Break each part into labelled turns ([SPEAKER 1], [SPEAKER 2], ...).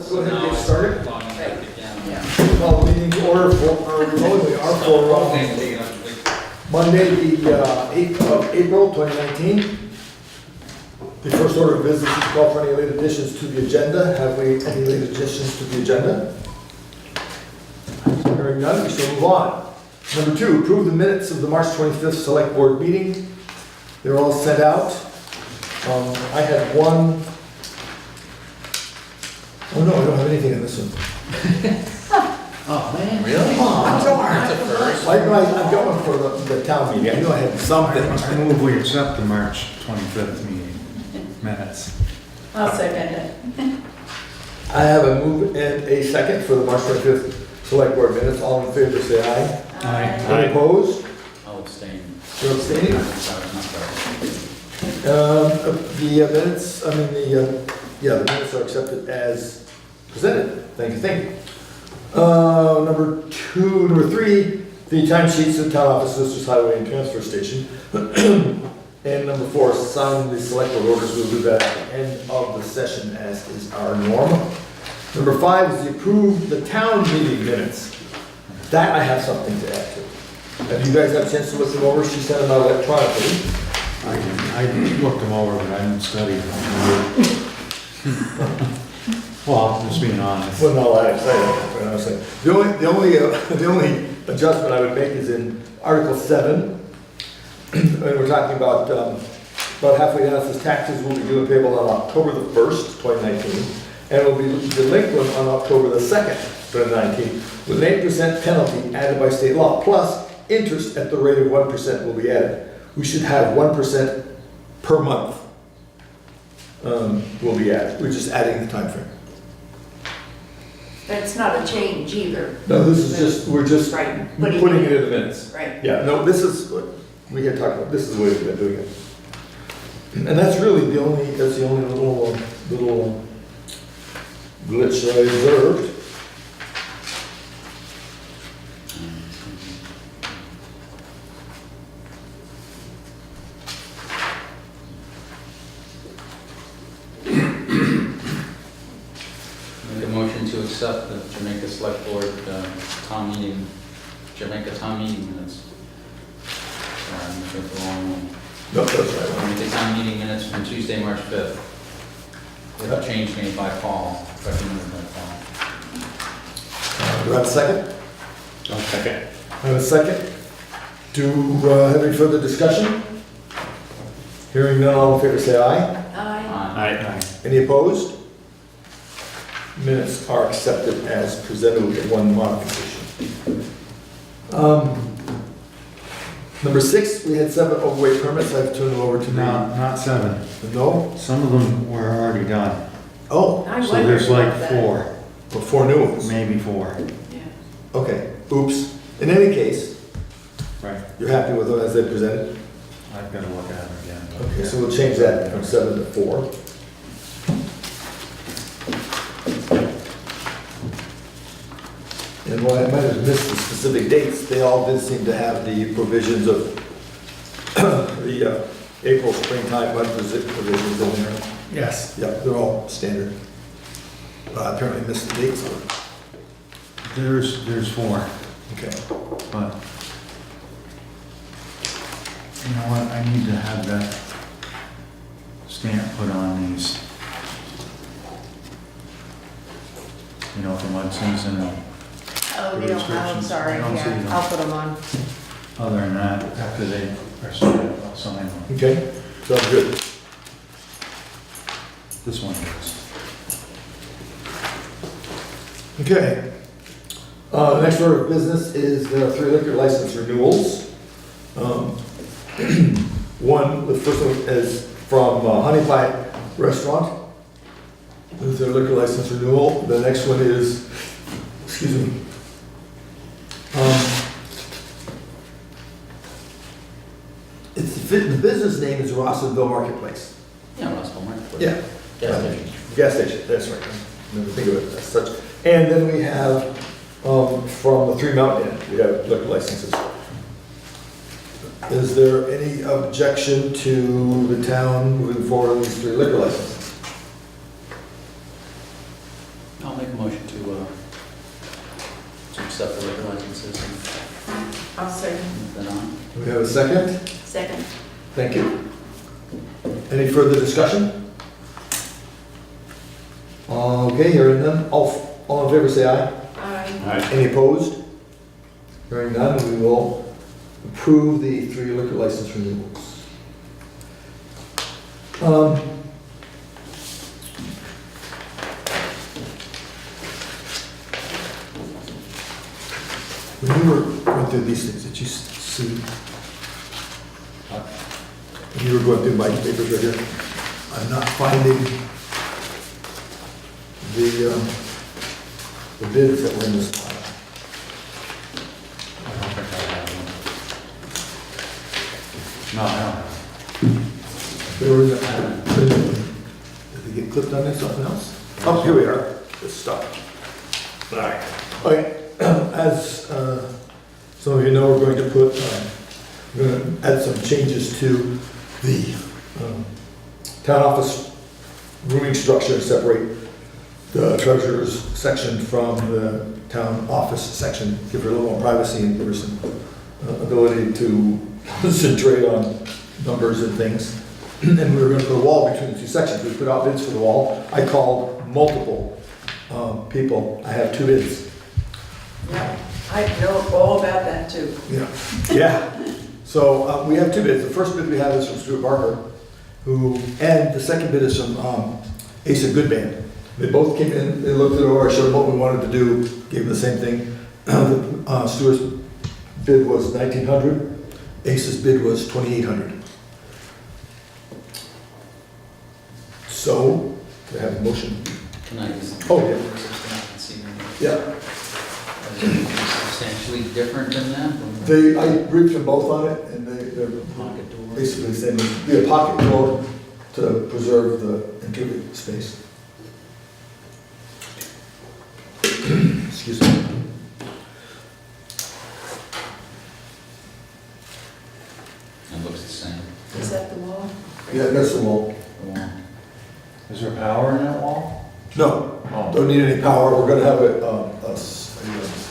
[SPEAKER 1] let's go ahead and get started.
[SPEAKER 2] Yeah.
[SPEAKER 1] Call the meeting to order for Monday, the 8th of April, 2019. The first order of business is to call for any late additions to the agenda. Have we any late additions to the agenda? Hearing none, we shall move on. Number 2, approve the minutes of the March 25th Select Board meeting. They're all sent out. I had one. Oh no, I don't have anything in this one.
[SPEAKER 3] Oh, man.
[SPEAKER 2] Really?
[SPEAKER 1] Oh, darn.
[SPEAKER 2] That's a first.
[SPEAKER 1] I'm going for the town meeting. I knew I had something.
[SPEAKER 3] I move we accept the March 25th meeting minutes.
[SPEAKER 2] I'll second it.
[SPEAKER 1] I have a move and a second for the March 25th Select Board minutes. All in favor, say aye.
[SPEAKER 3] Aye.
[SPEAKER 1] Any opposed?
[SPEAKER 4] I'll abstain.
[SPEAKER 1] You're abstaining? The minutes, the minutes are accepted as presented. Thank you. Number 3, the timesheets of town offices, highway and transfer station. And number 4, sign the select board orders. We'll do that at the end of the session as is our norm. Number 5 is to approve the town meeting minutes. That I have something to add to. Have you guys had a chance to look them over? She sent them out electronically.
[SPEAKER 3] I looked them over, but I didn't study them. Well, just being honest.
[SPEAKER 1] Well, no, I say the only adjustment I would make is in Article 7, and we're talking about halfway down. It says taxes will be due and payable on October the 1st, 2019, and will be delinquent on October the 2nd, 2019, with an 8% penalty added by state law, plus interest at the rate of 1% will be added. We should have 1% per month will be added. We're just adding the time frame.
[SPEAKER 2] That's not a change either.
[SPEAKER 1] No, this is just, we're just
[SPEAKER 2] Right,
[SPEAKER 1] putting it in the minutes.
[SPEAKER 2] Right.
[SPEAKER 1] Yeah, no, this is what we had talked about, this is the way we've been doing it. And that's really the only little glitch I observed.
[SPEAKER 4] Make a motion to accept the Jamaica Selectboard town meeting, Jamaica town meeting minutes. Sorry, I'm looking at the wrong one.
[SPEAKER 1] No, that's right.
[SPEAKER 4] Jamaica town meeting minutes from Tuesday, March 5th. With a change made by Paul, recommended by Paul.
[SPEAKER 1] Do I have a second?
[SPEAKER 3] I'll second.
[SPEAKER 1] I have a second. Do have any further discussion? Hearing none, all in favor say aye.
[SPEAKER 2] Aye.
[SPEAKER 3] Aye.
[SPEAKER 1] Any opposed? Minutes are accepted as presented with one modification. Number 6, we had 7 overweight permits. I've turned them over to
[SPEAKER 3] Not 7.
[SPEAKER 1] No?
[SPEAKER 3] Some of them were already done.
[SPEAKER 1] Oh,
[SPEAKER 2] I
[SPEAKER 3] So
[SPEAKER 2] wondered
[SPEAKER 3] there's like
[SPEAKER 2] about that.
[SPEAKER 3] 4,
[SPEAKER 1] well, 4 new ones.
[SPEAKER 3] maybe 4.
[SPEAKER 2] Yeah.
[SPEAKER 1] Okay, oops. In any case,
[SPEAKER 3] Right.
[SPEAKER 1] you're happy with them as they presented?
[SPEAKER 3] I've got to look at them again. but
[SPEAKER 1] Okay,
[SPEAKER 3] yeah.
[SPEAKER 1] so we'll change that from 7 to 4. And while I might have missed the specific dates, they all did seem to have the provisions of the April, springtime budget provisions in there.
[SPEAKER 3] Yes.
[SPEAKER 1] Yep, they're all standard. But I apparently missed the dates on it.
[SPEAKER 3] There's 4,
[SPEAKER 1] Okay.
[SPEAKER 3] but you know what? I need to have that stamp put on these. You know, for mud season and
[SPEAKER 2] Oh,
[SPEAKER 3] The
[SPEAKER 2] they don't, I'm
[SPEAKER 3] restrictions,
[SPEAKER 2] sorry,
[SPEAKER 3] I don't see them.
[SPEAKER 2] yeah, I'll put them on.
[SPEAKER 3] other than that, after they are signed, I'll sign them.
[SPEAKER 1] Okay, sounds good.
[SPEAKER 3] This one is.
[SPEAKER 1] Okay. The next order of business is the 3 liquor license renewals. The first one is from Honey Pie Restaurant. This is their liquor license renewal. The next one is, excuse me. The business name is Rossville Marketplace.
[SPEAKER 4] Yeah, Russell, Marketplace.
[SPEAKER 1] Yeah.
[SPEAKER 4] Gas station.
[SPEAKER 1] Gas station, that's right. Never think of it as such. And then we have, from the 3 Mountain Inn, we have liquor licenses. Is there any objection to the town moving forward with these 3 liquor licenses?
[SPEAKER 4] I'll make
[SPEAKER 1] We have a second?
[SPEAKER 2] Second.
[SPEAKER 1] Thank you. Any further discussion? Okay, hearing none. All in favor, say aye.
[SPEAKER 2] Aye.
[SPEAKER 1] Any opposed? Hearing none, we will approve the 3 liquor license renewals. When you were going through these things, did you see? When you were going through my papers right here, I'm not finding the bids that were in this file.
[SPEAKER 3] I don't think I have one. No, I don't have.
[SPEAKER 1] They were in the, did they get clipped on there, something else? Oh, here we are, this stuff. All right. Okay, as some of you know, we're going to put, we're going to add some changes to the town office rooming structure, separate the treasurer's section from the town office section, give her a little more privacy and give her some ability to concentrate on numbers and things. And we were going to put a wall between the 2 sections. We put out bids for the wall. I called multiple people. I have 2 bids.
[SPEAKER 2] Yeah, I know all about that too.
[SPEAKER 1] Yeah. Yeah. So we have 2 bids. The first bid we have is from Stuart Barker, and the second bid is from Asa Goodband. They both came in, they looked it over, I showed them what we wanted to do, gave them the same thing. Stuart's bid was $1,900, Asa's bid was $2,800. So, do I have a motion?
[SPEAKER 4] Can I use?
[SPEAKER 1] Oh, yeah. Yeah.
[SPEAKER 4] Substantially different than that?
[SPEAKER 1] I briefed them both on it, and they're
[SPEAKER 4] Pocket door.
[SPEAKER 1] basically saying, be a pocket door to preserve the interior space. Excuse me.
[SPEAKER 4] It looks the same.
[SPEAKER 2] Is that the wall?
[SPEAKER 1] Yeah, that's the wall.
[SPEAKER 4] The wall.
[SPEAKER 3] Is there power in that wall?
[SPEAKER 1] No,
[SPEAKER 3] Oh.
[SPEAKER 1] don't need any power. We're gonna have a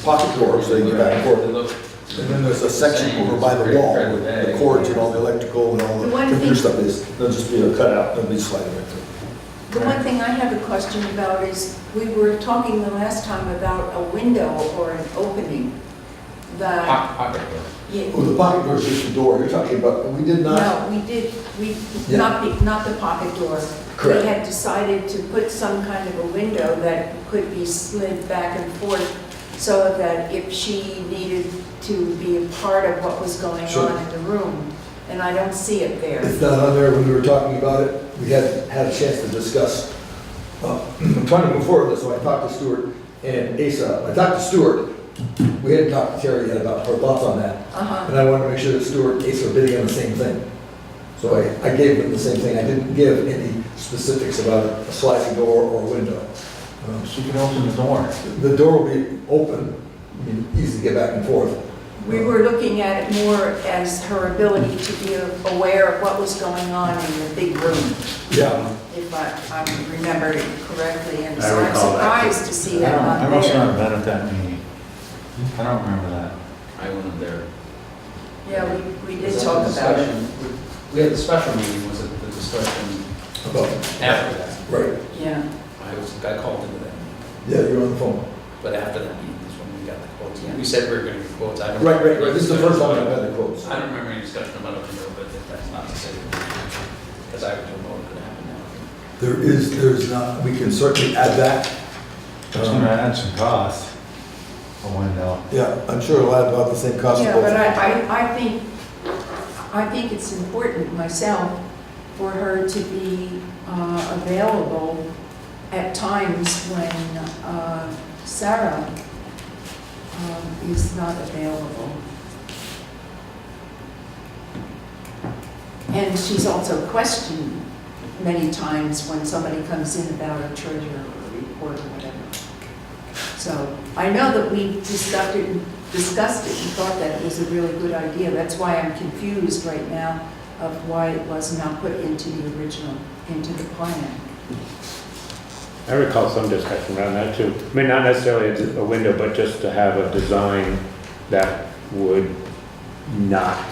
[SPEAKER 1] pocket door so you can get back and
[SPEAKER 4] They
[SPEAKER 1] forth.
[SPEAKER 4] look.
[SPEAKER 1] And then there's a section over by the wall with the cords and all the electrical and all the
[SPEAKER 2] The one
[SPEAKER 1] computer
[SPEAKER 2] thing-
[SPEAKER 1] stuff is. There'll just be a cutout, they'll be sliding right through.
[SPEAKER 2] The one thing I have a question about is, we were talking the last time about a window or an opening that,
[SPEAKER 4] Pocket door.
[SPEAKER 2] yeah,
[SPEAKER 1] Oh, the pocket door is just the door you're talking about. We did not.
[SPEAKER 2] no,
[SPEAKER 1] Yeah.
[SPEAKER 2] not the pocket door.
[SPEAKER 1] Correct.
[SPEAKER 2] We had decided to put some kind of a window that could be slid back and forth so that if she needed to be a part of what was going
[SPEAKER 1] Sure.
[SPEAKER 2] on in the room, and I don't see it there.
[SPEAKER 1] It's not on there when we were talking about it. We had a chance to discuss. I'm trying to move forward with this, so I talked to Stuart and Asa. I talked to Stuart. We hadn't talked to Terry yet about her thoughts on that.
[SPEAKER 2] Uh-huh.
[SPEAKER 1] And I wanted to make sure that Stuart and Asa were bidding on the same thing. So I gave them the same thing. I didn't give any specifics about a sliding door or a window.
[SPEAKER 3] She can open the door.
[SPEAKER 1] The door will be open, I mean, easy to get back and forth.
[SPEAKER 2] We were looking at it more as her ability to be aware of what was going on in the big room,
[SPEAKER 1] Yeah.
[SPEAKER 2] if I remember it correctly. And
[SPEAKER 3] I
[SPEAKER 2] so I'm
[SPEAKER 3] recall that.
[SPEAKER 2] surprised to see that
[SPEAKER 3] I
[SPEAKER 2] not
[SPEAKER 3] must not
[SPEAKER 2] there.
[SPEAKER 3] have been at that meeting. I don't remember that.
[SPEAKER 4] I wasn't there.
[SPEAKER 2] Yeah, we did
[SPEAKER 4] Was that
[SPEAKER 2] talk
[SPEAKER 4] the
[SPEAKER 2] about it.
[SPEAKER 4] discussion? We had the special meeting, was it the discussion
[SPEAKER 1] About,
[SPEAKER 4] after that?
[SPEAKER 1] right.
[SPEAKER 2] Yeah.
[SPEAKER 4] I called into that,
[SPEAKER 1] Yeah, you're on the phone.
[SPEAKER 4] but after that meeting is when we got the quotes. We said we were gonna get quotes, I don't.
[SPEAKER 1] Right. This is the first time I've had the quotes.
[SPEAKER 4] I don't remember any discussion about it, but that's not to say, because I don't know what could happen now.
[SPEAKER 1] There's not, we can certainly add that.
[SPEAKER 3] It's gonna add some cost. A window.
[SPEAKER 1] Yeah, I'm sure it'll add about the same cost.
[SPEAKER 2] Yeah,
[SPEAKER 1] for
[SPEAKER 2] but
[SPEAKER 1] both.
[SPEAKER 2] I think it's important myself for her to be available at times when Sarah is not available. And she's also questioned many times when somebody comes in about a treasure or a report or whatever. So I know that we discussed it and thought that it was a really good idea. That's why I'm confused right now of why it was not put into the original, into the plan.
[SPEAKER 5] I recall some discussion around that too. I mean, not necessarily a window, but just to have a design that would not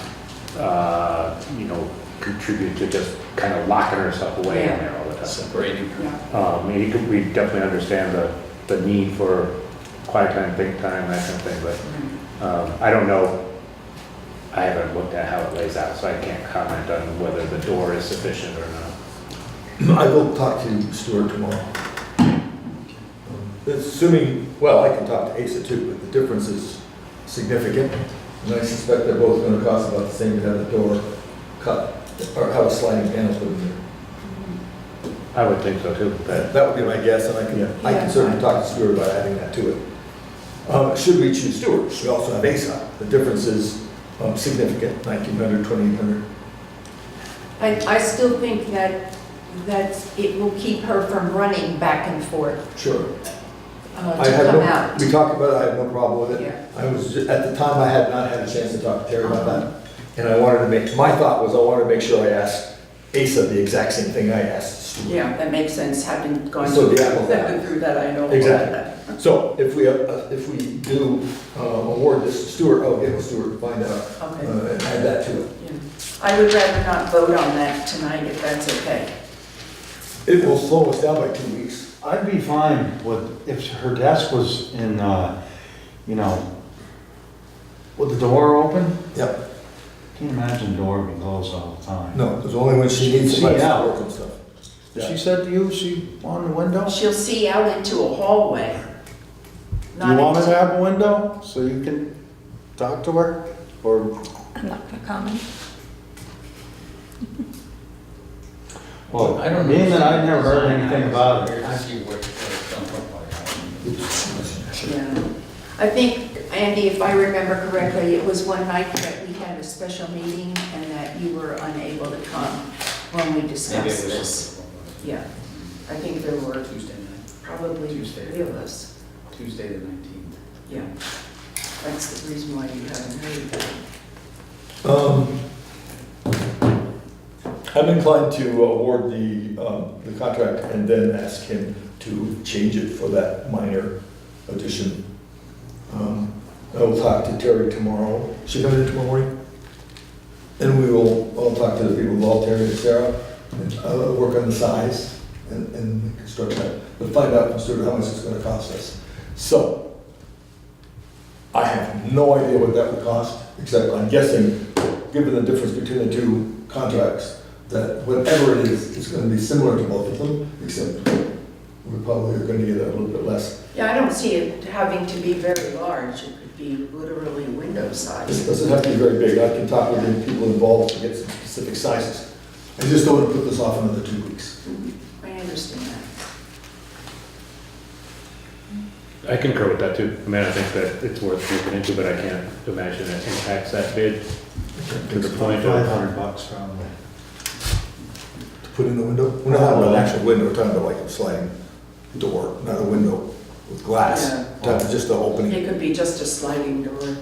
[SPEAKER 5] you know, contribute to just kind of locking herself away in there all the time.
[SPEAKER 4] Separating.
[SPEAKER 2] Yeah.
[SPEAKER 5] We definitely understand the need for quiet time, think time, that kind of thing, but I don't know. I haven't looked at how it lays out, so I can't comment on whether the door is sufficient or not.
[SPEAKER 1] I will talk to Stuart tomorrow. Assuming, well, I can talk to Asa too, but the difference is significant. And I suspect they're both gonna cost about the same to have the door cut, or have a sliding panel put in there.
[SPEAKER 5] I would think so too.
[SPEAKER 1] That would be my guess, and I can certainly talk to Stuart about adding that to it. Should we choose Stuart, we also have Asa. The difference is significant, 1,900, 2,800.
[SPEAKER 2] I still think that it will keep her from running back and forth
[SPEAKER 1] Sure.
[SPEAKER 2] to
[SPEAKER 1] I have
[SPEAKER 2] come
[SPEAKER 1] no,
[SPEAKER 2] out.
[SPEAKER 1] we talked about it, I have no problem with it.
[SPEAKER 2] Yeah.
[SPEAKER 1] I was, at the time, I had not had a chance to talk to Terry about that. And I wanted to make, my thought was I wanted to make sure I asked Asa the exact same thing I asked Stuart.
[SPEAKER 6] Yeah, that makes sense, having gone
[SPEAKER 1] So the apples to
[SPEAKER 6] exactly through that, I know about
[SPEAKER 1] Exactly.
[SPEAKER 6] that.
[SPEAKER 1] So if we do award this to Stuart, I'll get with Stuart and find out,
[SPEAKER 6] Okay.
[SPEAKER 1] and add that to it.
[SPEAKER 6] Yeah. I would rather not vote on that tonight, if that's okay.
[SPEAKER 1] It will slow us down by 2 weeks.
[SPEAKER 3] I'd be fine with, if her desk was in, you know, with the door open.
[SPEAKER 1] Yep.
[SPEAKER 3] Can't imagine the door being closed all the time.
[SPEAKER 1] No, it's only when she needs
[SPEAKER 3] See
[SPEAKER 1] to
[SPEAKER 3] out.
[SPEAKER 1] work and stuff.
[SPEAKER 3] She said to you, she on the window?
[SPEAKER 6] She'll see out into a hallway.
[SPEAKER 3] Do you want her to have a window so you can talk to her? Or,
[SPEAKER 7] I'm not gonna comment.
[SPEAKER 3] well,
[SPEAKER 4] I don't
[SPEAKER 3] being that
[SPEAKER 4] know.
[SPEAKER 3] I never heard anything about it.
[SPEAKER 4] I see what it's gonna look like.
[SPEAKER 2] Yeah. I think, Andy, if I remember correctly, it was one night that we had a special meeting and that you were unable to come when we
[SPEAKER 4] Maybe it
[SPEAKER 2] discussed
[SPEAKER 4] was
[SPEAKER 2] this. Yeah, I think there were
[SPEAKER 4] Tuesday night,
[SPEAKER 2] probably
[SPEAKER 4] Tuesday.
[SPEAKER 2] 3 of us.
[SPEAKER 4] Tuesday the 19th.
[SPEAKER 2] Yeah, that's the reason why you haven't heard that.
[SPEAKER 1] I'm inclined to award the contract and then ask him to change it for that minor addition. I will talk to Terry tomorrow. She coming in tomorrow morning? And I'll talk to the people involved, Terry and Sarah, and work on the size and construct that, but find out from Stuart how much it's gonna cost us. So, I have no idea what that would cost, except I'm guessing, given the difference between the two contracts, that whatever it is, it's gonna be similar to both of them, except we probably are gonna get a little bit less.
[SPEAKER 6] Yeah, I don't see it having to be very large, it could be literally window
[SPEAKER 1] This
[SPEAKER 6] size.
[SPEAKER 1] doesn't have to be very big, I can talk with the people involved to get some specific sizes. I just don't want to put this off another 2 weeks.
[SPEAKER 2] I understand that.
[SPEAKER 5] I concur with that too. I mean, I think that it's worth looking into, but I can't imagine it impacts that bid to the point of.
[SPEAKER 3] $500 probably.
[SPEAKER 1] To put in the window? We're not talking about an actual window, we're talking about like a sliding door, not a window with glass.
[SPEAKER 6] Yeah.
[SPEAKER 1] That's just the opening.
[SPEAKER 6] It could be just a sliding door.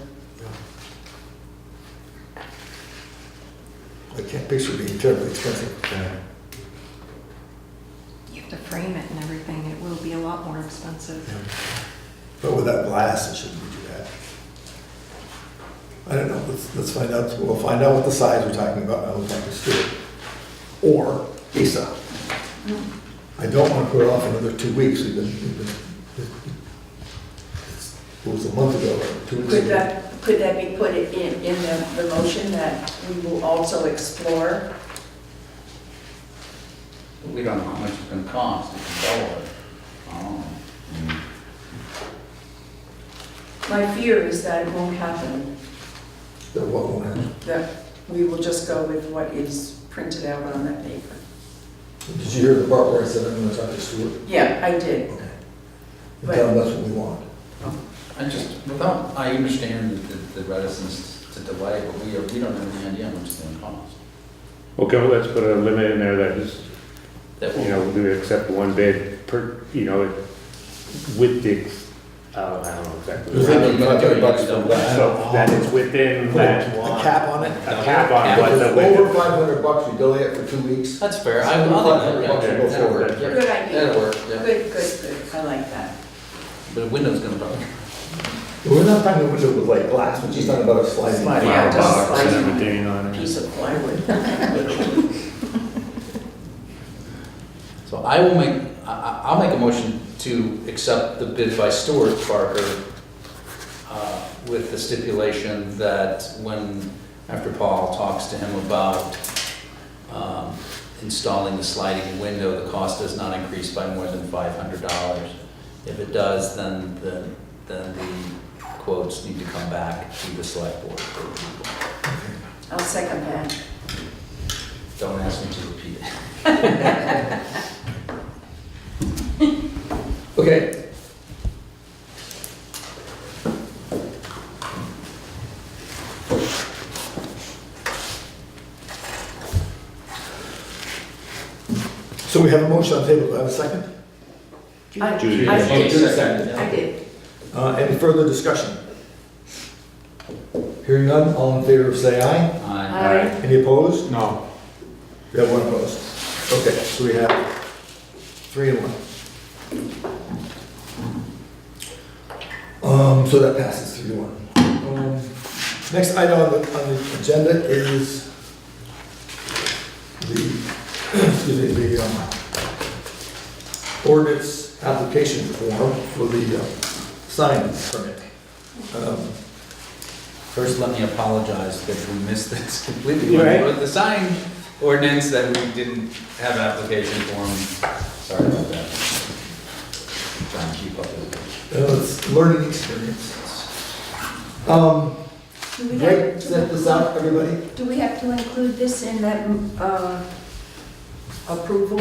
[SPEAKER 1] I can't picture it being terribly expensive.
[SPEAKER 7] You have to frame it and everything, it will be a lot more expensive.
[SPEAKER 1] But with that glass, it shouldn't be too bad. I don't know, let's find out, we'll find out what the size we're talking about, and I will talk to Stuart. Or Asa. I don't want to put it off another 2 weeks, it was a month ago, or 2 weeks ago.
[SPEAKER 6] Could that be put in the motion that we will also explore?
[SPEAKER 4] We don't know how much it's gonna cost, it's double it. Oh.
[SPEAKER 6] My fear is that it won't happen,
[SPEAKER 1] That what won't happen.
[SPEAKER 6] that we will just go with what is printed out on that paper.
[SPEAKER 1] Did you hear the part where I said I'm gonna talk to Stuart?
[SPEAKER 6] Yeah, I did.
[SPEAKER 1] Okay. And tell him that's what we want.
[SPEAKER 4] I understand the reticence to delay, but we don't have any idea how much it's gonna cost.
[SPEAKER 5] Okay, let's put a limit in there that is,
[SPEAKER 4] That
[SPEAKER 5] you know, we accept one bid per, you know, with the, I don't know exactly.
[SPEAKER 1] There's
[SPEAKER 4] How
[SPEAKER 1] a
[SPEAKER 4] are you gonna do it?
[SPEAKER 1] $500 for that.
[SPEAKER 5] So that is within that,
[SPEAKER 1] A cap on it?
[SPEAKER 5] a cap on what
[SPEAKER 1] If
[SPEAKER 5] the
[SPEAKER 1] it's
[SPEAKER 5] width.
[SPEAKER 1] over $500, we delay it for 2 weeks.
[SPEAKER 4] That's fair,
[SPEAKER 1] I'll think that, yeah,
[SPEAKER 4] that'll work.
[SPEAKER 1] Good
[SPEAKER 6] Good idea.
[SPEAKER 4] That'll work, yeah.
[SPEAKER 6] Good, I like that.
[SPEAKER 4] But the window's gonna bother.
[SPEAKER 1] We're not talking a window with like glass, we're just talking about a sliding.
[SPEAKER 6] Sliding.
[SPEAKER 5] Flower
[SPEAKER 6] Yeah, just
[SPEAKER 5] box and
[SPEAKER 6] sliding.
[SPEAKER 5] everything on it.
[SPEAKER 6] Piece of plywood.
[SPEAKER 4] So I'll make a motion to accept the bid by Stuart Parker with the stipulation that after Paul talks to him about installing the sliding window, the cost does not increase by more than $500. If it does, then the quotes need to come back to the select board for approval.
[SPEAKER 6] I'll second that.
[SPEAKER 4] Don't ask me to repeat it.
[SPEAKER 1] Okay. So we have a motion on the table, do I have a second?
[SPEAKER 5] Judy.
[SPEAKER 6] I
[SPEAKER 1] Oh,
[SPEAKER 6] did.
[SPEAKER 1] Judy seconded.
[SPEAKER 6] I did.
[SPEAKER 1] Any further discussion? Hearing none, all in favor say aye.
[SPEAKER 6] Aye.
[SPEAKER 1] Any opposed?
[SPEAKER 3] No.
[SPEAKER 1] We have one opposed. Okay, so we have 3 and 1. So that passes 3 to 1. Next item on the agenda is the ordinance application form for the sign permit.
[SPEAKER 4] First, let me apologize that we missed this completely.
[SPEAKER 5] You
[SPEAKER 4] When we
[SPEAKER 5] right?
[SPEAKER 4] wrote the sign ordinance that we didn't have application form. Sorry about that. Trying to keep up with
[SPEAKER 1] It's a learning experience.
[SPEAKER 2] Do we
[SPEAKER 1] Greg,
[SPEAKER 2] have
[SPEAKER 1] set this up, everybody?
[SPEAKER 2] Do we have to include this in that approval?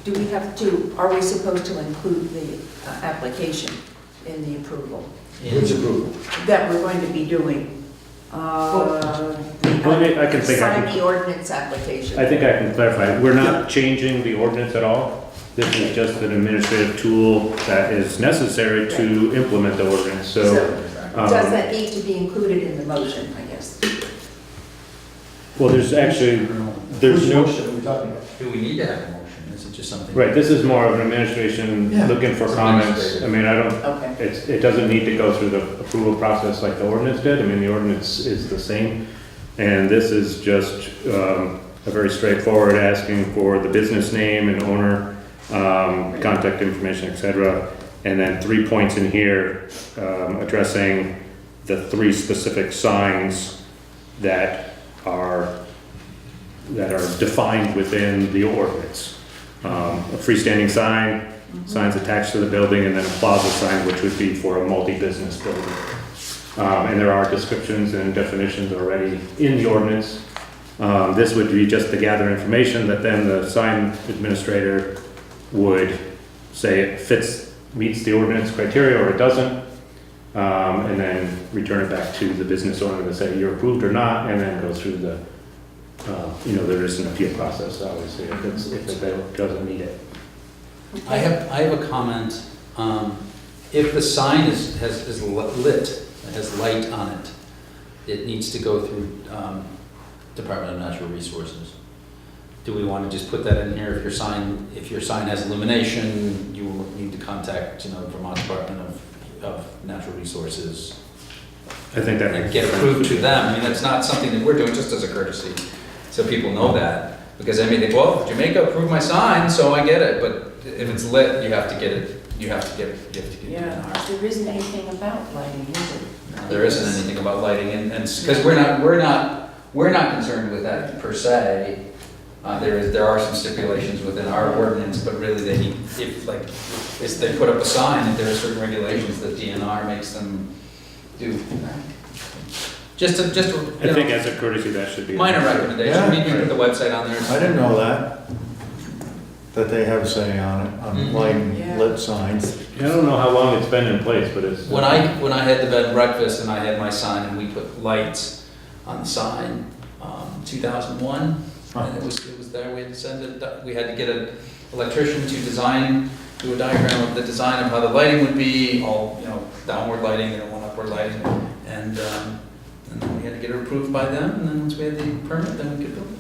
[SPEAKER 2] Do we have to, are we supposed to include the application in the approval
[SPEAKER 4] it.
[SPEAKER 1] Which approval?
[SPEAKER 2] that we're going to be doing?
[SPEAKER 5] Well, I can think I
[SPEAKER 2] Sign
[SPEAKER 5] can-
[SPEAKER 2] the ordinance application.
[SPEAKER 5] I think I can clarify, we're not changing the ordinance at all. This is just an administrative tool that is necessary to implement the ordinance, so.
[SPEAKER 2] Does that need to be included in the motion, I guess?
[SPEAKER 5] Well, there's actually, there's
[SPEAKER 1] Which
[SPEAKER 5] no,
[SPEAKER 1] motion are we talking about?
[SPEAKER 4] Do we need to have a motion? Is it just something?
[SPEAKER 5] right, this is more of an administration
[SPEAKER 1] Yeah.
[SPEAKER 5] looking for comments. I mean, I don't,
[SPEAKER 2] Okay.
[SPEAKER 5] it doesn't need to go through the approval process like the ordinance did. I mean, the ordinance is the same. And this is just a very straightforward asking for the business name and owner, contact information, et cetera. And then 3 points in here addressing the 3 specific signs that are defined within the ordinance. A freestanding sign, signs attached to the building, and then a plaza sign, which would be for a multi-business building. And there are descriptions and definitions already in the ordinance. This would be just to gather information that then the sign administrator would say it meets the ordinance criteria or it doesn't, and then return it back to the business owner to say you're approved or not, and then go through the, there is an appeal process, obviously, if it doesn't meet it.
[SPEAKER 4] I have a comment. If the sign is lit, has light on it, it needs to go through Department of Natural Resources. Do we want to just put that in here? If your sign has illumination, you will need to contact, Vermont Department of Natural Resources
[SPEAKER 5] I think that
[SPEAKER 4] and
[SPEAKER 5] makes
[SPEAKER 4] get
[SPEAKER 5] sense.
[SPEAKER 4] approved to them. I mean, that's not something that we're doing just as a courtesy, so people know that. Because they may think, well, Jamaica approved my sign, so I get it. But if it's lit, you have to get it. You have to get it.
[SPEAKER 2] Yeah, there isn't anything about lighting, is it?
[SPEAKER 4] There isn't anything about lighting, and because we're not concerned with that per se. There are some stipulations within our ordinance, but really if they put up a sign, if there are certain regulations that DNR makes them do. Just
[SPEAKER 5] I think as a courtesy, that should be.
[SPEAKER 4] minor recommendation.
[SPEAKER 3] Yeah.
[SPEAKER 4] We can put the website on there.
[SPEAKER 3] I didn't know that they have a say on it, on
[SPEAKER 4] Mhm.
[SPEAKER 3] lighting
[SPEAKER 2] Yeah.
[SPEAKER 3] lit signs.
[SPEAKER 5] I don't know how long it's been in place, but it's.
[SPEAKER 4] When I had the bed and breakfast and I had my sign and we put lights on the sign, 2001, and it was there. We had to send it. We had to get an electrician to do a diagram of the design of how the lighting would be, all downward lighting and one upward lighting, and then we had to get it approved by them. And then once we had the permit, then we could build it.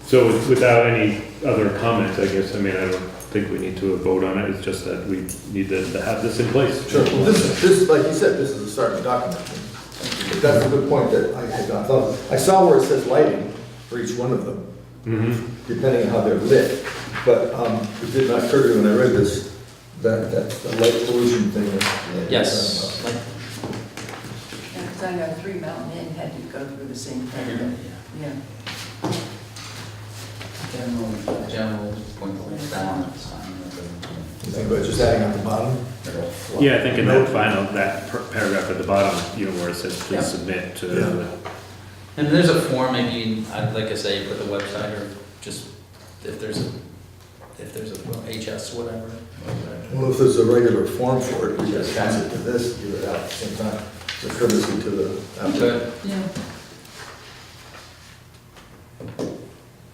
[SPEAKER 5] So without any other comments, I guess, I mean, I don't,
[SPEAKER 8] think we need to vote on it, it's just that we need to have this in place.
[SPEAKER 1] Sure, well, this, like you said, this is a starting document. But that's a good point that I had not thought of. I saw where it says lighting for each one of them, depending on how they're lit. But it did not occur to me when I read this, that the light pollution thing.
[SPEAKER 4] Yes.
[SPEAKER 2] Because I know 3 Mountain Inn had to go through the same thing. Yeah.
[SPEAKER 4] General point down.
[SPEAKER 1] You think about just adding at the bottom?
[SPEAKER 8] Yeah, I think in that final, that paragraph at the bottom, where it says
[SPEAKER 4] Yeah.
[SPEAKER 8] please submit to
[SPEAKER 1] Yeah.
[SPEAKER 8] the.
[SPEAKER 4] And there's a form, maybe, like I say, put the website, or just, if there's a HS, whatever.
[SPEAKER 1] Well, if there's a regular form for it, we just pass it to this, give it out at the same time. It's a courtesy to the applicant.
[SPEAKER 4] Good.
[SPEAKER 2] Yeah.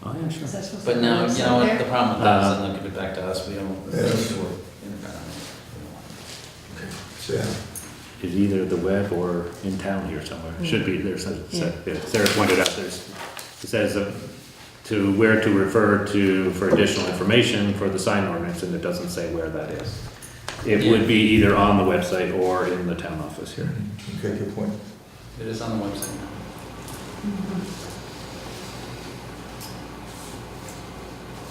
[SPEAKER 8] Oh, yeah, sure.
[SPEAKER 2] Is that supposed
[SPEAKER 4] But
[SPEAKER 2] to
[SPEAKER 4] now,
[SPEAKER 2] be
[SPEAKER 4] you know what,
[SPEAKER 2] there?
[SPEAKER 4] the problem with that is then they'll give it back to us, we don't.
[SPEAKER 1] Yeah. Yeah.
[SPEAKER 8] Is either the web or in town here somewhere. Should be, there's a, Sarah pointed out, it says to where to refer to for additional information for the sign ordinance, and it doesn't say where that is. It would be either on the website or in the town office here.
[SPEAKER 1] Okay, good point.
[SPEAKER 4] It is on the website now.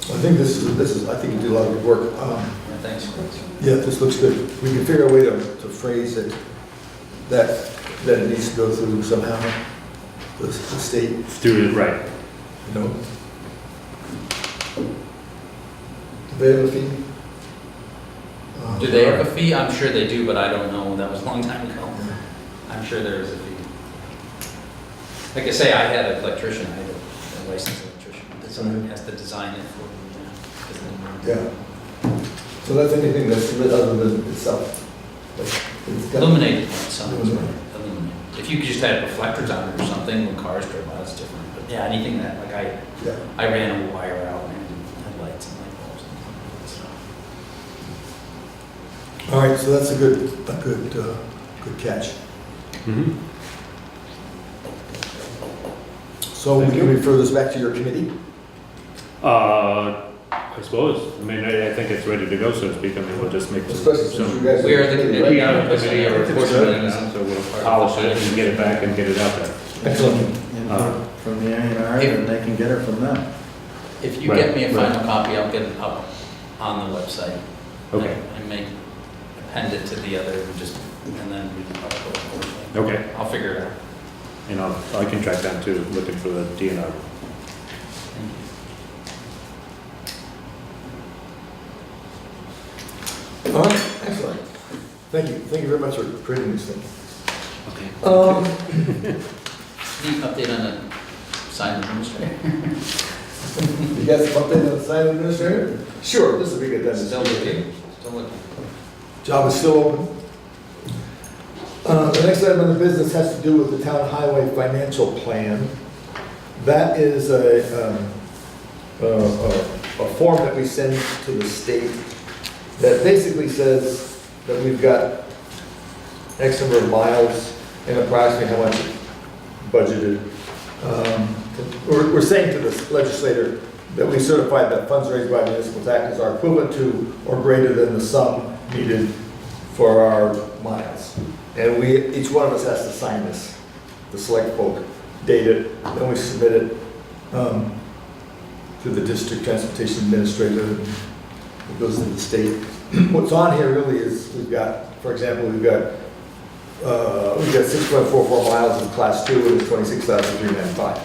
[SPEAKER 1] I think this is, I think you did a lot of good work.
[SPEAKER 4] Yeah, thanks.
[SPEAKER 1] Yeah, this looks good. We can figure out a way to phrase it, that it needs to go through somehow, the state,
[SPEAKER 8] Through, right.
[SPEAKER 1] you know. Do they have a fee?
[SPEAKER 4] Do they have a fee? I'm sure they do, but I don't know, that was a long time ago. I'm sure there is a fee. Like I say, I had an electrician, I had a licensed electrician, someone has to design it for me.
[SPEAKER 1] Yeah. So that's anything that's lit other than itself. It's got-
[SPEAKER 4] Illuminated, something's
[SPEAKER 1] Illuminated.
[SPEAKER 4] illuminated. If you could just have reflectors on it or something, when cars drive by, it's different. But yeah, anything that, like
[SPEAKER 1] Yeah.
[SPEAKER 4] I ran a wire out and had lights and light bulbs and stuff.
[SPEAKER 1] All right, so that's a good catch.
[SPEAKER 8] Mhm.
[SPEAKER 1] So we can refer this back to your committee?
[SPEAKER 8] I suppose, I mean, I think it's ready to go, so to speak, I mean, we'll just make
[SPEAKER 1] Especially since you guys.
[SPEAKER 4] We are the committee,
[SPEAKER 8] Yeah, committee or
[SPEAKER 4] It's
[SPEAKER 8] portion
[SPEAKER 4] good.
[SPEAKER 8] of it, so we'll polish it and get it back and get it out there.
[SPEAKER 1] Excellent.
[SPEAKER 3] From the A&R, and they can get it from them.
[SPEAKER 4] If you
[SPEAKER 8] Right,
[SPEAKER 4] get me a
[SPEAKER 8] right.
[SPEAKER 4] final copy, I'll get it up on the website.
[SPEAKER 8] Okay.
[SPEAKER 4] I may append it to the other, and then we can talk about it.
[SPEAKER 8] Okay,
[SPEAKER 4] I'll figure it out.
[SPEAKER 8] and I can track down too, looking for the DNR.
[SPEAKER 4] Thank you.
[SPEAKER 1] All right, excellent. Thank you very much for creating this thing.
[SPEAKER 8] Okay.
[SPEAKER 4] Any update on the sign administrator?
[SPEAKER 1] You got some update on the sign administrator? Sure, this will be good then.
[SPEAKER 4] Still looking, still looking.
[SPEAKER 1] Job is still open. The next item of the business has to do with the town highway financial plan. That is a form that we send to the state that basically says that we've got X number of miles and approximately how much budgeted. We're saying to the legislator that we certify that funds raised by municipal taxes are equivalent to or greater than the sum needed for our miles. And each one of us has to sign this, the select folk, date it, then we submit it to the district transportation administrator, and it goes to the state. What's on here really is, we've got, for example, we've got 6.44 miles in class 2, and it's 26,395.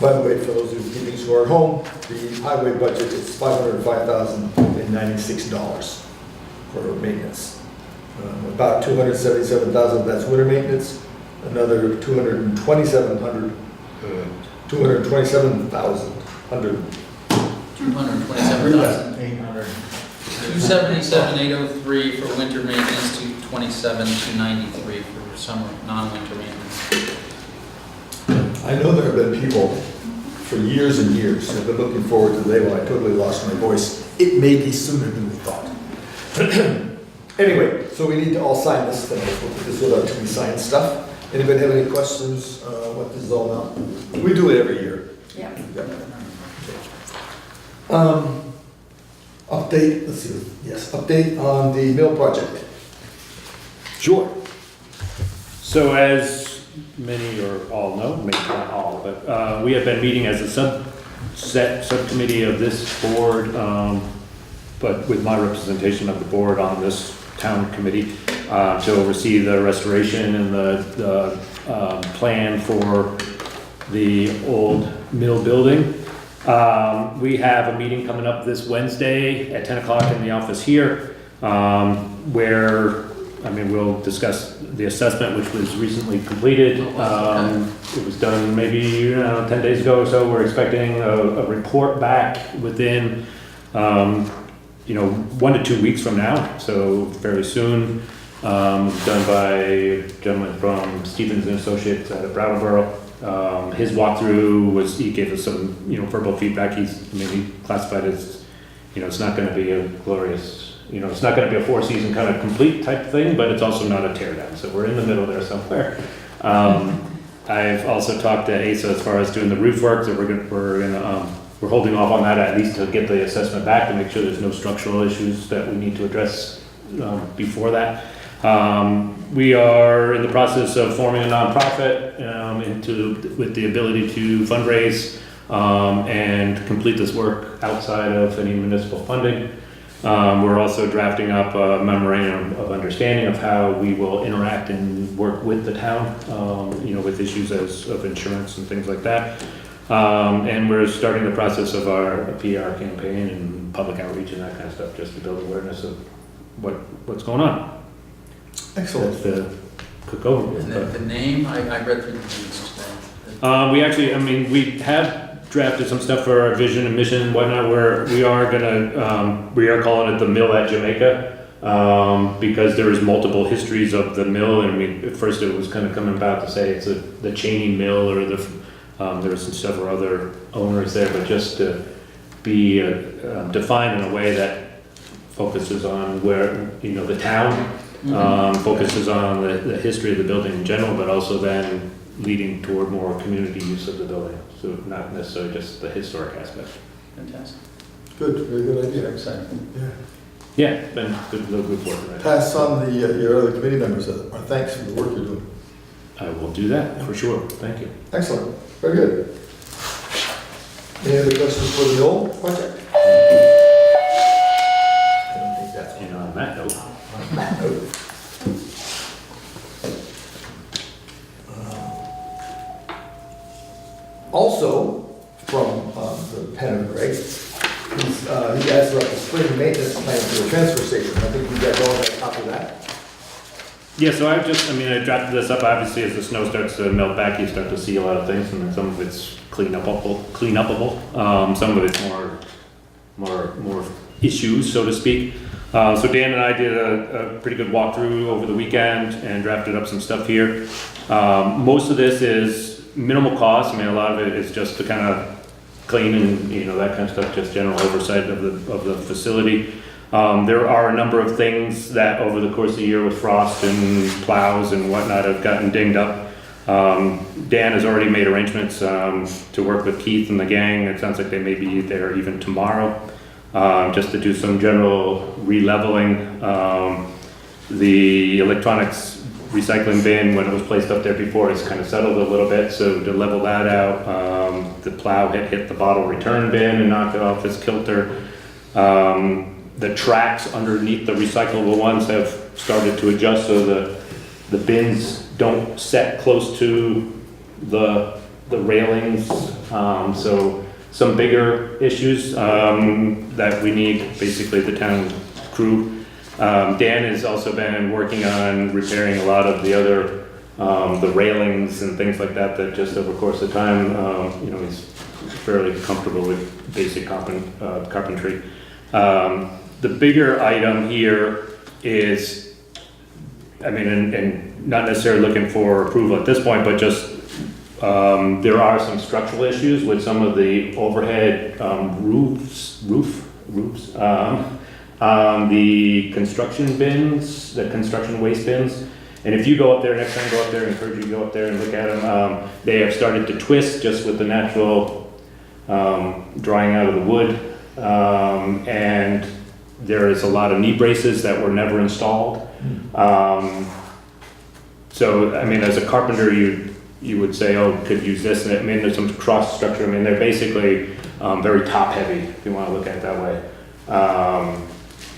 [SPEAKER 1] By the way, for those of you who are at home, the highway budget is $505,096 for maintenance. About 277,000, that's winter maintenance. Another 227,000.
[SPEAKER 4] 227,000. 277,803 for winter maintenance, 227,293 for summer, non-winter maintenance.
[SPEAKER 1] I know there have been people for years and years who have been looking forward to the day when I totally lost my voice. It may be sooner than we thought. Anyway, so we need to all sign this thing. We'll put this with our to-be-signed stuff. Anybody have any questions, what this is all about? We do it every year.
[SPEAKER 2] Yeah.
[SPEAKER 1] Yep. update, let's see, yes, update on the mill project.
[SPEAKER 8] Sure. So as many or all know, maybe not all, but we have been meeting as a subcommittee of this board, but with my representation of the board on this town committee, to oversee the restoration and the plan for the old mill building. We have a meeting coming up this Wednesday at 10 o'clock in the office here, where, we'll discuss the assessment, which was recently completed. It was done maybe 10 days ago or so. We're expecting a report back within, 1 to 2 weeks from now, so fairly soon. Done by a gentleman from Stevens and Associates out of Brattleboro. His walkthrough was, he gave us some, verbal feedback. He classified as, it's not gonna be a glorious, it's not gonna be a 4-season kind of complete type thing, but it's also not a tear down. So we're in the middle there somewhere. I've also talked to ASA as far as doing the roof work, so we're holding off on that at least to get the assessment back to make sure there's no structural issues that we need to address before that. We are in the process of forming a nonprofit with the ability to fundraise and complete this work outside of any municipal funding. We're also drafting up a memorandum of understanding of how we will interact and work with the town, with issues of insurance and things like that. And we're starting the process of our PR campaign and public outreach and that kind of stuff, just to build awareness of what's going on.
[SPEAKER 1] Excellent.
[SPEAKER 8] That's the quick overview.
[SPEAKER 4] And the name, I read through the names today.
[SPEAKER 8] We actually, we have drafted some stuff for our vision and mission and whatnot, where we are calling it the Mill at Jamaica, because there is multiple histories of the mill, and at first it was kind of coming about to say it's the Cheney Mill, or there was several other owners there, but just to be defined in a way that focuses on where, the town, focuses on the history of the building in general, but also then leading toward more community use of the building. So not necessarily just the historic aspect.
[SPEAKER 4] Fantastic.
[SPEAKER 1] Good, very good idea.
[SPEAKER 4] Very exciting.
[SPEAKER 1] Yeah.
[SPEAKER 8] Yeah, it's been good work. Right?
[SPEAKER 1] Pass on your other committee members our thanks for the work you're doing.
[SPEAKER 8] I will do that for sure. Thank you.
[SPEAKER 1] Excellent, very good. Any other questions for the mill project? I don't think that's
[SPEAKER 8] And on that note,
[SPEAKER 1] on that note. Also, from the pen of Greg, he asked about the spring maintenance plan for the transfer station. I think you guys all got a copy of that.
[SPEAKER 8] yeah, so I drafted this up. Obviously, as the snow starts to melt back, you start to see a lot of things, and then some of it's cleanupable. Some of it's more issues, so to speak. So Dan and I did a pretty good walkthrough over the weekend and drafted up some stuff here. Most of this is minimal cost. A lot of it is just to kind of clean and, that kind of stuff, just general oversight of the facility. There are a number of things that over the course of the year with frost and plows and whatnot have gotten dinged up. Dan has already made arrangements to work with Keith and the gang. It sounds like they may be there even tomorrow, just to do some general re-leveling. The electronics recycling bin, when it was placed up there before, it's kind of settled a little bit, so to level that out, the plow had hit the bottle return bin and knocked it off its kilter. The tracks underneath the recyclable ones have started to adjust, so the bins don't set close to the railings, so some bigger issues that we need, basically the town crew. Dan has also been working on repairing a lot of the other, the railings and things like that, that just over the course of time, he's fairly comfortable with basic carpentry. The bigger item here is, and not necessarily looking for approval at this point, but just, there are some structural issues with some of the overhead roofs, the construction bins, the construction waste bins. And if you go up there, next time go up there, I encourage you to go up there and look at them. They have started to twist just with the natural drying out of the wood. And there is a lot of knee braces that were never installed. So, I mean, as a carpenter, you would say, oh, could use this, and I mean, there's some cross structure, I mean, they're basically very top heavy, if you wanna look at it that way.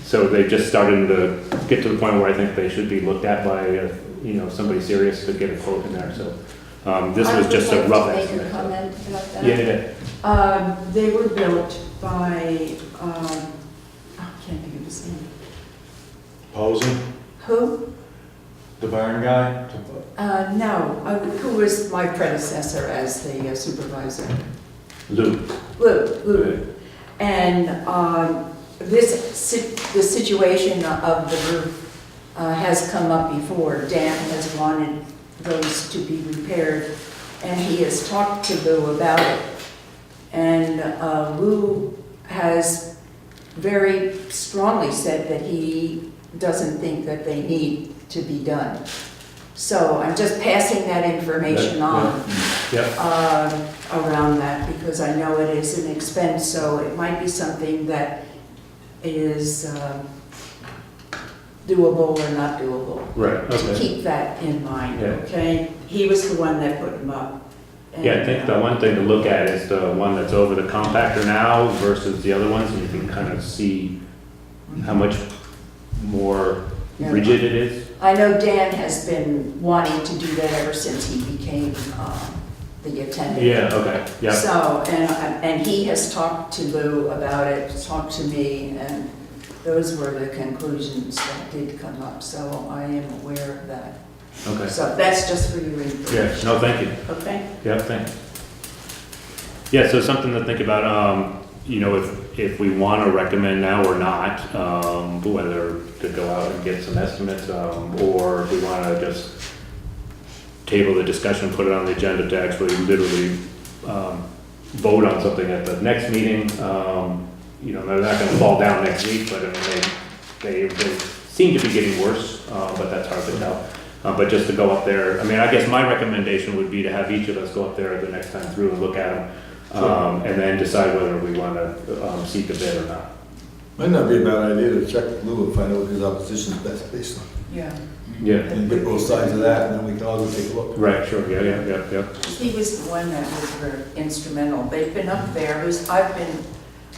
[SPEAKER 8] So they just started to get to the point where I think they should be looked at by, you know, somebody serious to get a quote in there, so. This was just a rough
[SPEAKER 2] I would like to
[SPEAKER 8] estimate.
[SPEAKER 2] make a comment about that.
[SPEAKER 8] Yeah,
[SPEAKER 2] They were built by, I can't think of his name.
[SPEAKER 3] Posing,
[SPEAKER 2] Who?
[SPEAKER 3] the barn guy?
[SPEAKER 2] No, who was my predecessor as the supervisor?
[SPEAKER 8] Lou.
[SPEAKER 2] Lou. And the situation of the roof has come up before. Dan has wanted those to be repaired, and he has talked to Lou about it. And Lou has very strongly said that he doesn't think that they need to be done. So I'm just passing that information on
[SPEAKER 8] Yep.
[SPEAKER 2] around that, because I know it is an expense, so it might be something that is doable or not doable.
[SPEAKER 8] Right,
[SPEAKER 2] To
[SPEAKER 8] okay.
[SPEAKER 2] keep that in mind,
[SPEAKER 8] Yeah.
[SPEAKER 2] okay? He was the one that put them up.
[SPEAKER 8] Yeah, I think the one thing to look at is the one that's over the compactor now versus the other ones, and you can kind of see how much more rigid it is.
[SPEAKER 2] I know Dan has been wanting to do that ever since he became the attendant.
[SPEAKER 8] Yeah, okay, yeah.
[SPEAKER 2] So, and he has talked to Lou about it, talked to me, and those were the conclusions that did come up, so I am aware of that.
[SPEAKER 8] Okay.
[SPEAKER 2] So that's just for your information.
[SPEAKER 8] Yeah, no, thank you.
[SPEAKER 2] Okay?
[SPEAKER 8] Yeah, thanks. Yeah, so something to think about, you know, if we want to recommend now or not, whether to go out and get some estimates, or if we want to just table the discussion, put it on the agenda to actually literally vote on something at the next meeting. You know, they're not going to fall down next week, but I mean, they seem to be getting worse, but that's hard to tell. But just to go up there, I mean, I guess my recommendation would be to have each of us go up there the next time through and look at them, and then decide whether we want to seek a bid or not.
[SPEAKER 1] Might not be a bad idea to check with Lou and find out what his opposition is best based on.
[SPEAKER 2] Yeah.
[SPEAKER 8] Yeah.
[SPEAKER 1] And get both sides of that, and then we can all go take a look.
[SPEAKER 8] Right, sure, yeah.
[SPEAKER 2] He was the one that was very instrumental. They've been up there.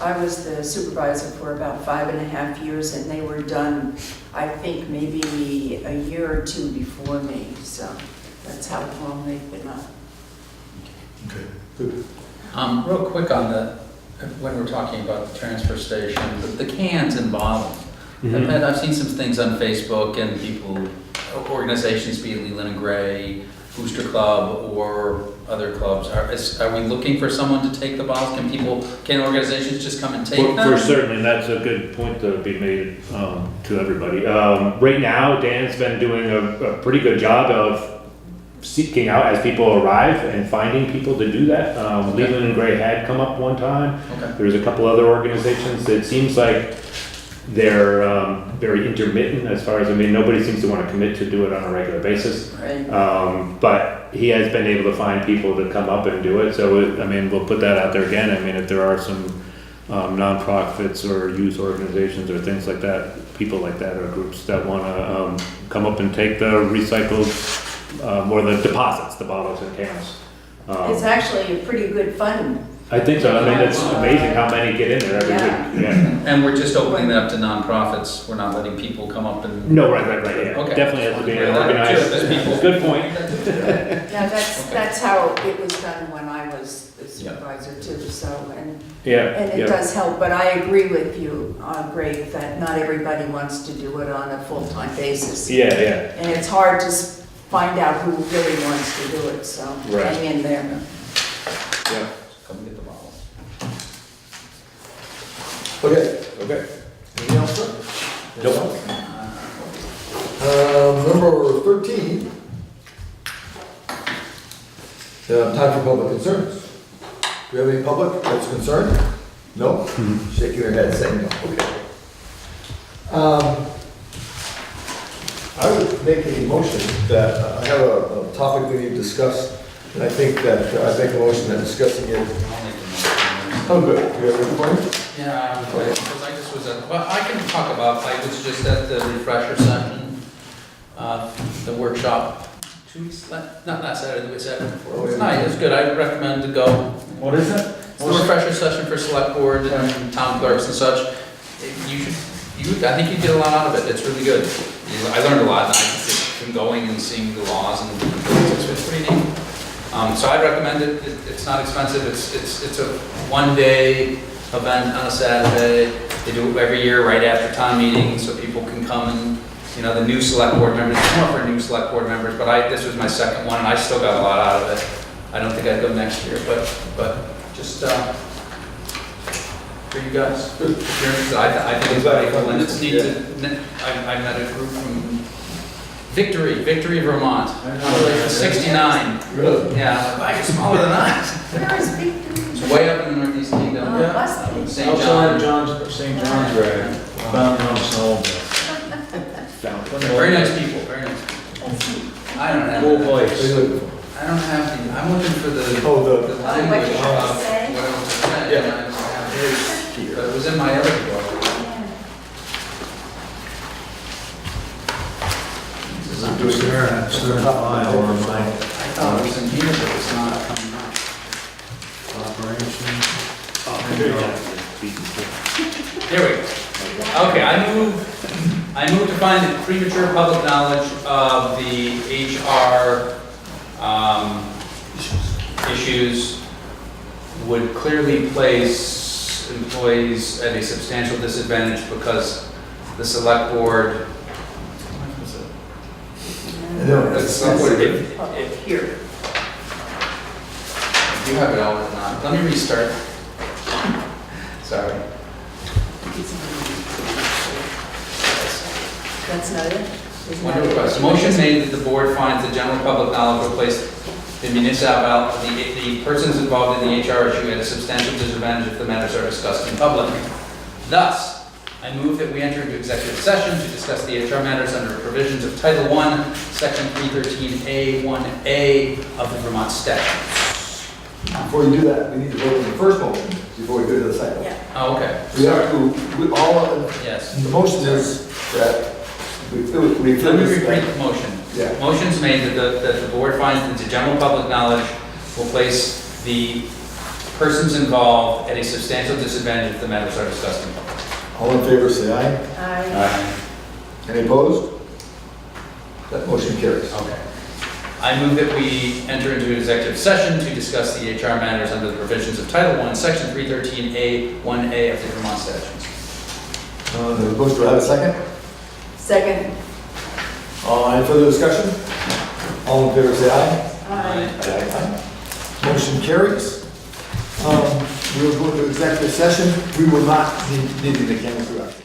[SPEAKER 2] I was the supervisor for about 5.5 years, and they were done, I think, maybe a year or two before me. So that's how long they've been up.
[SPEAKER 1] Okay, good.
[SPEAKER 4] Real quick on when we're talking about the transfer station, the cans and bottles.
[SPEAKER 8] Mhm.
[SPEAKER 4] I've seen some things on Facebook and organizations, be it Leland and Gray, Booster Club, or other clubs. Are we looking for someone to take the bottles? Can organizations just come and take them?
[SPEAKER 8] For certain, and that's a good point to be made to everybody. Right now, Dan's been doing a pretty good job of seeking out as people arrive and finding people to do that. Leland and Gray had come up one time.
[SPEAKER 4] Okay.
[SPEAKER 8] There's a couple other organizations. It seems like they're very intermittent as far as, I mean, nobody seems to want to commit to do it on a regular basis.
[SPEAKER 2] Right.
[SPEAKER 8] But he has been able to find people to come up and do it. So, I mean, we'll put that out there again. I mean, if there are some nonprofits or youth organizations or things like that, people like that or groups that want to come up and take the recycled or the deposits, the bottles and cans.
[SPEAKER 2] It's actually a pretty good fund.
[SPEAKER 8] I think so. I mean, it's amazing how many get in there every week. Yeah.
[SPEAKER 4] And we're just opening that up to nonprofits. We're not letting people come up and.
[SPEAKER 8] No, right, yeah.
[SPEAKER 4] Okay.
[SPEAKER 8] Definitely has to be
[SPEAKER 4] Yeah,
[SPEAKER 8] organized.
[SPEAKER 4] there's people.
[SPEAKER 8] Good point.
[SPEAKER 2] Yeah, that's how it was done when I was the supervisor too, so, and it
[SPEAKER 8] Yeah.
[SPEAKER 2] does help, but I agree with you, Greg, that not everybody wants to do it on a full-time basis.
[SPEAKER 8] Yeah.
[SPEAKER 2] And it's hard to find out who really wants to do it, so
[SPEAKER 8] Right.
[SPEAKER 2] hang in there.
[SPEAKER 8] Yeah.
[SPEAKER 4] Come get the bottle.
[SPEAKER 1] Okay,
[SPEAKER 8] Okay.
[SPEAKER 1] anything else, sir?
[SPEAKER 8] Nope.
[SPEAKER 1] Number 13. Time for public concerns. Do we have any public that's concerned? No? Shaking your head saying no, okay. I would make a motion that, I have a topic we need to discuss, and I think that, I make a motion that discussing it.
[SPEAKER 4] I'll make the motion.
[SPEAKER 1] Oh, good. Do you have any point?
[SPEAKER 4] Yeah, because I just was at, well, I can talk about, I was just at the refresher session, the workshop, 2 weeks, not Saturday, the week Saturday before. It was nice, it was good, I recommend to go.
[SPEAKER 3] What is it?
[SPEAKER 4] It's the refresher session for select board and town clerks and such. I think you get a lot out of it, it's really good. I learned a lot, and I just from going and seeing the laws and it's pretty neat. So I'd recommend it, it's not expensive, it's a 1-day event on a Saturday. They do it every year right after town meeting, so people can come and, the new select board members, it's more for new select board members, but this was my second one, and I still got a lot out of it. I don't think I'd go next year, but just, for you guys. If you're interested, I think it's very cool, and it's neat to, I met a group from Victory, Vermont. Population 69.
[SPEAKER 1] Really?
[SPEAKER 4] Yeah, like smaller than that.
[SPEAKER 2] Where is Victory?
[SPEAKER 4] It's way up in the Northeast Kingdom.
[SPEAKER 2] Oh, it must be.
[SPEAKER 4] St. John.
[SPEAKER 3] St. John's Road. Found on snow.
[SPEAKER 4] Very nice people, very nice people.
[SPEAKER 2] That's neat.
[SPEAKER 4] I don't have.
[SPEAKER 3] Cool place.
[SPEAKER 4] I don't have I'm looking for the
[SPEAKER 1] Oh,
[SPEAKER 4] language
[SPEAKER 2] what you have to
[SPEAKER 4] of
[SPEAKER 2] say?
[SPEAKER 4] what I was saying.
[SPEAKER 1] Yeah.
[SPEAKER 4] and I don't have it. But it was in my other book.
[SPEAKER 2] Yeah.
[SPEAKER 4] This is not-
[SPEAKER 3] Do it there, that's their file or my
[SPEAKER 4] I thought it was in here, but it's not coming up.
[SPEAKER 3] operation.
[SPEAKER 4] Here we go. Okay, I move to find that premature public knowledge of the HR issues would clearly place employees at a substantial disadvantage because the select board, the select board,
[SPEAKER 2] Here.
[SPEAKER 4] you have it all written on. Let me restart. Sorry.
[SPEAKER 2] That's not it? Isn't
[SPEAKER 4] One
[SPEAKER 2] that it?
[SPEAKER 4] request. Motion made that the board finds the general public knowledge will place the the persons involved in the HR issue at a substantial disadvantage if the matters are discussed in public. Thus, I move that we enter into executive session to discuss the HR matters under provisions of Title I, Section 313A1A of the Vermont statutes.
[SPEAKER 1] Before you do that, we need to vote on the first motion before we go to the second.
[SPEAKER 2] Yeah.
[SPEAKER 4] Oh, okay.
[SPEAKER 1] We have to,
[SPEAKER 4] Yes.
[SPEAKER 1] the motion is that we
[SPEAKER 4] Let me
[SPEAKER 1] this.
[SPEAKER 4] repeat the motion.
[SPEAKER 1] Yeah.
[SPEAKER 4] Motion's made that the board finds that the general public knowledge will place the persons involved at a substantial disadvantage if the matters are discussed in public.
[SPEAKER 1] All in favor, say aye.
[SPEAKER 2] I,
[SPEAKER 1] Any opposed? That motion carries.
[SPEAKER 4] Okay. I move that we enter into an executive session to discuss the HR matters under the provisions of Title I, Section 313A1A of the Vermont statutes.
[SPEAKER 1] The motion, do I have a second?
[SPEAKER 2] second.
[SPEAKER 1] Any further discussion? All in favor, say aye.
[SPEAKER 2] I.
[SPEAKER 1] Motion carries. We will go into executive session. We will not need the mechanical director.